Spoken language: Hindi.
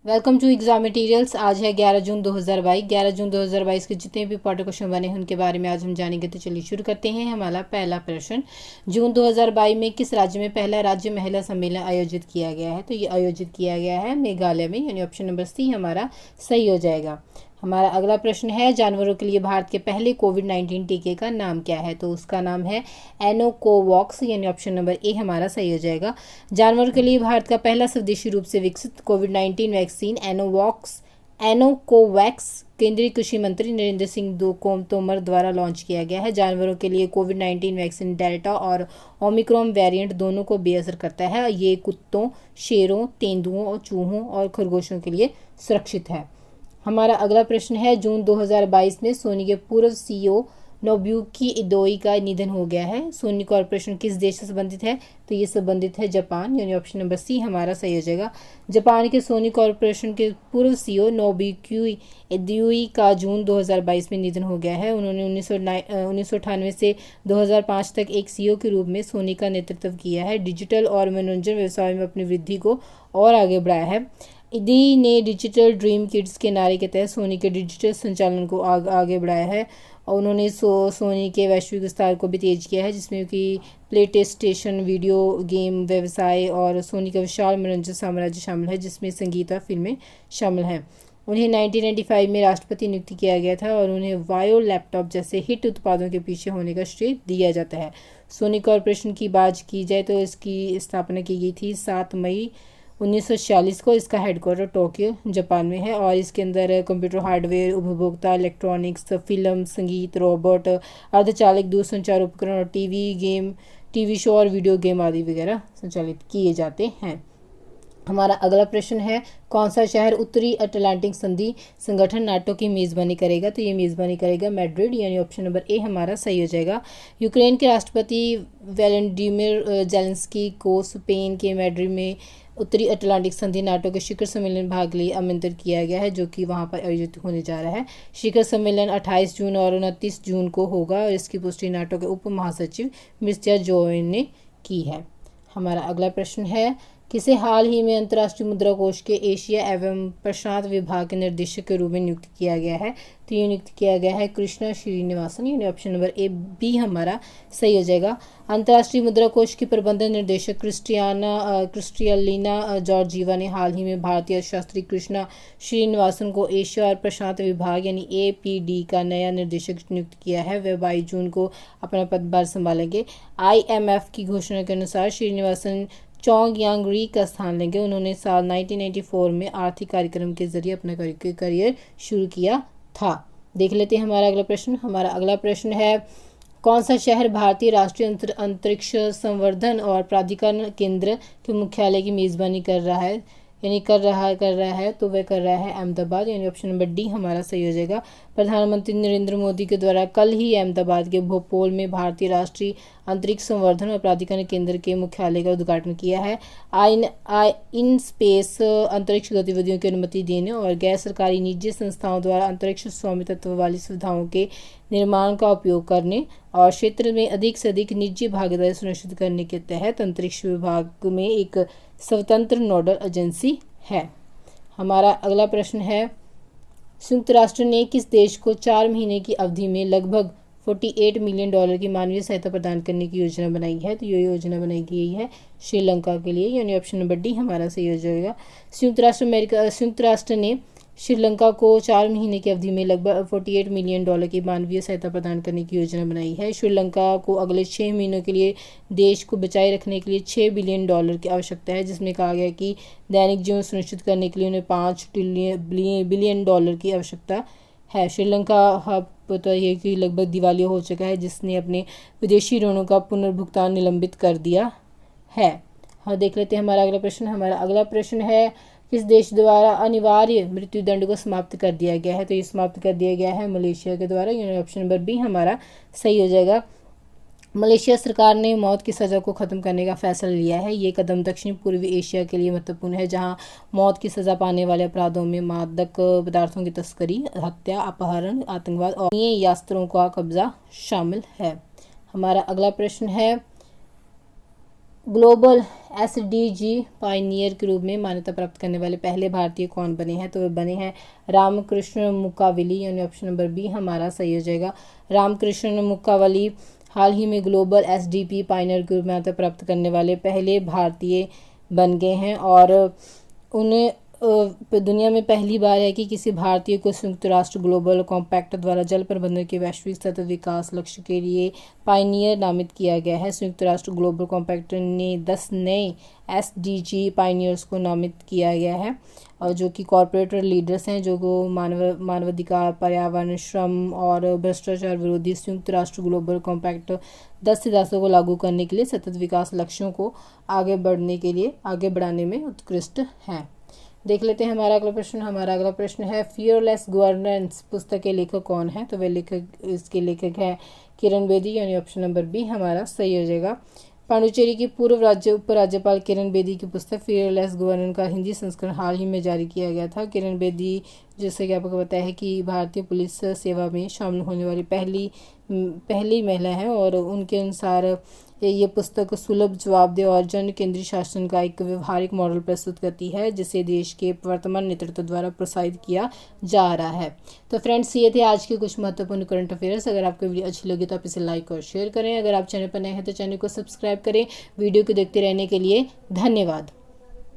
Welcome to exam materials. आज है 11 जून 2022। 11 जून 2022 के जितने भी इंपॉर्टेंट क्वेश्चन बने हैं उनके बारे में आज हम जानेंगे। तो चलिए शुरू करते हैं। हमारा पहला प्रश्न, जून 2022 में किस राज्य में पहला राज्य महिला सम्मेलन आयोजित किया गया है? तो ये आयोजित किया गया है मेघालय में, यानी ऑप्शन नंबर सी हमारा सही हो जाएगा। हमारा अगला प्रश्न है, जानवरों के लिए भारत के पहले कोविड-19 टीके का नाम क्या है? तो उसका नाम है एनोकोवॉक्स, यानी ऑप्शन नंबर ए हमारा सही हो जाएगा। जानवरों के लिए भारत का पहला स्वदेशी रूप से विकसित कोविड-19 वैक्सीन एनोकोवैक्स केंद्रीय कृषि मंत्री नरेंद्र सिंह तोमर द्वारा लॉन्च किया गया है। जानवरों के लिए कोविड-19 वैक्सीन डेल्टा और ओमिक्रॉन वेरिएंट दोनों को बेअसर करता है। ये कुत्तों, शेरों, तेंदुओं और चूहों और खरगोशों के लिए सुरक्षित है। हमारा अगला प्रश्न है, जून 2022 में सोनी के पूर्व सीईओ नोबुयुकी इदोई का निधन हो गया है। सोनी कॉर्पोरेशन किस देश से संबंधित है? तो ये संबंधित है जापान, यानी ऑप्शन नंबर सी हमारा सही हो जाएगा। जापान के सोनी कॉर्पोरेशन के पूर्व सीईओ नोबुयुकी इदोई का जून 2022 में निधन हो गया है। उन्होंने 1998 से 2005 तक एक सीईओ के रूप में सोनी का नेतृत्व किया है। डिजिटल और मनोरंजन व्यवसाय में अपनी वृद्धि को और आगे बढ़ाया है। इदी ने डिजिटल ड्रीम किड्स के नारे के तहत सोनी के डिजिटल संचालन को आगे बढ़ाया है और उन्होंने सोनी के वैश्विक विस्तार को भी तेज किया है, जिसमें कि प्लेस्टेशन वीडियो गेम व्यवसाय और सोनी का विशाल मनोरंजन साम्राज्य शामिल है, जिसमें संगीत और फिल्में शामिल हैं। उन्हें 1995 में राष्ट्रपति नियुक्त किया गया था और उन्हें वायो लैपटॉप जैसे हिट उत्पादों के पीछे होने का श्रेय दिया जाता है। सोनी कॉर्पोरेशन की बात की जाए तो इसकी स्थापना की गई थी 7 मई 1946 को। इसका हेडक्वार्टर टोक्यो जापान में है और इसके अंदर कंप्यूटर हार्डवेयर, उपभोक्ता इलेक्ट्रॉनिक्स, फिल्म, संगीत, रोबोट, अर्धचालक दूरसंचार उपकरण और टीवी शो और वीडियो गेम आदि वगैरह संचालित किए जाते हैं। हमारा अगला प्रश्न है, कौन सा शहर उत्तरी अटलांटिक संधि संगठन नाटो की मेज़बानी करेगा? तो ये मेज़बानी करेगा मैड्रिड, यानी ऑप्शन नंबर ए हमारा सही हो जाएगा। यूक्रेन के राष्ट्रपति वोलोदिमीर जेलेंस्की को स्पेन के मैड्रिड में उत्तरी अटलांटिक संधि नाटो के शिखर सम्मेलन भाग लिए आमंत्रित किया गया है, जो कि वहां पर आयोजित होने जा रहा है। शिखर सम्मेलन 28 जून और 29 जून को होगा और इसकी पुष्टि नाटो के उप महासचिव मिस्टर जोइन ने की है। हमारा अगला प्रश्न है, किसे हाल ही में अंतर्राष्ट्रीय मुद्रा कोष के एशिया एवं प्रशांत विभाग के निर्देशक के रूप में नियुक्त किया गया है? तो ये नियुक्त किया गया है कृष्णा श्रीनिवासन, यानी ऑप्शन नंबर ए बी हमारा सही हो जाएगा। अंतर्राष्ट्रीय मुद्रा कोष की प्रबंधन निर्देशक क्रिस्टियालिना जॉर्जीवा ने हाल ही में भारतीय अर्थशास्त्री कृष्णा श्रीनिवासन को एशिया और प्रशांत विभाग यानी APD का नया निर्देशक नियुक्त किया है। वे 22 जून को अपना पदभार संभालेंगे। IMF की घोषणा के अनुसार श्रीनिवासन चोंग यांग री का स्थान लेंगे। उन्होंने साल 1994 में आर्थिक कार्यक्रम के जरिए अपना करियर शुरू किया था। देख लेते हैं हमारा अगला प्रश्न। हमारा अगला प्रश्न है, कौन सा शहर भारतीय राष्ट्रीय अंतरिक्ष संवर्धन और प्राधिकरण केंद्र के मुख्यालय की मेज़बानी कर रहा है? तो वह कर रहा है अहमदाबाद, यानी ऑप्शन नंबर डी हमारा सही हो जाएगा। प्रधानमंत्री नरेंद्र मोदी के द्वारा कल ही अहमदाबाद के भोपाल में भारतीय राष्ट्रीय अंतरिक्ष संवर्धन और प्राधिकरण केंद्र के मुख्यालय का उद्घाटन किया है। इन स्पेस अंतरिक्ष गतिविधियों की अनुमति देने और गैर सरकारी निजी संस्थाओं द्वारा अंतरिक्ष स्वामित्व वाली सुविधाओं के निर्माण का उपयोग करने और क्षेत्र में अधिक से अधिक निजी भागीदारी सुनिश्चित करने के तहत अंतरिक्ष विभाग में एक स्वतंत्र नोडल एजेंसी है। हमारा अगला प्रश्न है, संयुक्त राष्ट्र ने किस देश को 4 महीने की अवधि में लगभग $48 मिलियन की मानवीय सहायता प्रदान करने की योजना बनाई है? तो ये योजना बनाई गई है श्रीलंका के लिए, यानी ऑप्शन नंबर डी हमारा सही हो जाएगा। संयुक्त राष्ट्र ने श्रीलंका को 4 महीने की अवधि में लगभग $48 मिलियन की मानवीय सहायता प्रदान करने की योजना बनाई है। श्रीलंका को अगले 6 महीनों के लिए देश को बचाए रखने के लिए $6 बिलियन की आवश्यकता है, जिसमें कहा गया कि दैनिक जीवन सुनिश्चित करने के लिए उन्हें $5 बिलियन की आवश्यकता है। श्रीलंका तो ये कि लगभग दिवालिया हो चुका है, जिसने अपने विदेशी ऋणों का पुनर्भुगतान निलंबित कर दिया है। हाँ, देख लेते हैं हमारा अगला प्रश्न। हमारा अगला प्रश्न है, किस देश द्वारा अनिवार्य मृत्युदंड को समाप्त कर दिया गया है? तो ये समाप्त कर दिया गया है मलेशिया के द्वारा, यानी ऑप्शन नंबर बी हमारा सही हो जाएगा। मलेशिया सरकार ने मौत की सज़ा को ख़त्म करने का फैसला लिया है। ये कदम दक्षिण पूर्वी एशिया के लिए महत्वपूर्ण है, जहां मौत की सज़ा पाने वाले अपराधों में मादक पदार्थों की तस्करी, हत्या, अपहरण, आतंकवाद और यास्त्रों का कब्जा शामिल है। हमारा अगला प्रश्न है, ग्लोबल एसडीजी पायनियर के रूप में मान्यता प्राप्त करने वाले पहले भारतीय कौन बने हैं? तो वे बने हैं रामकृष्ण मुकाविली, यानी ऑप्शन नंबर बी हमारा सही हो जाएगा। रामकृष्ण मुकावली हाल ही में ग्लोबल एसडीपी पायनियर के रूप में मान्यता प्राप्त करने वाले पहले भारतीय बन गए हैं और उन्हें दुनिया में पहली बार है कि किसी भारतीय को संयुक्त राष्ट्र ग्लोबल कॉम्पैक्ट द्वारा जल प्रबंधन के वैश्विक सतत विकास लक्ष्य के लिए पायनियर नामित किया गया है। संयुक्त राष्ट्र ग्लोबल कॉम्पैक्ट ने 10 नए एसडीजी पायनियर्स को नामित किया गया है और जो कि कॉरपोरेट लीडर्स हैं, जो को मानवाधिकार, पर्यावरण, श्रम और भ्रष्टाचार विरोधी संयुक्त राष्ट्र ग्लोबल कॉम्पैक्ट 10 सिद्धांतों को लागू करने के लिए सतत विकास लक्ष्यों को आगे बढ़ाने में उत्कृष्ट हैं। देख लेते हैं हमारा अगला प्रश्न है फियरलेस गवर्नेंस पुस्तक के लेखक कौन है? तो वे इसके लेखक है किरण बेदी, यानी ऑप्शन नंबर बी हमारा सही हो जाएगा। पांडुचेरी की पूर्व उपराज्यपाल किरण बेदी की पुस्तक फियरलेस गवर्नेंस का हिंदी संस्करण हाल ही में जारी किया गया था। किरण बेदी, जैसे कि आपको पता है कि भारतीय पुलिस सेवा में शामिल होने वाली पहली महिला है और उनके अनुसार ये पुस्तक सुलभ, जवाबदेह और जन केंद्रीय शासन का एक व्यवहारिक मॉडल प्रस्तुत करती है जिसे देश के वर्तमान नेतृत्व द्वारा प्रोत्साहित किया जा रहा है। तो फ्रेंड्स, ये थे आज के कुछ महत्वपूर्ण करंट अफेयर्स। अगर आपको वीडियो अच्छी लगी तो आप इसे लाइक और शेयर करें। अगर आप चैनल पर नए हैं तो चैनल को सब्सक्राइब करें। वीडियो को देखते रहने के लिए धन्यवाद।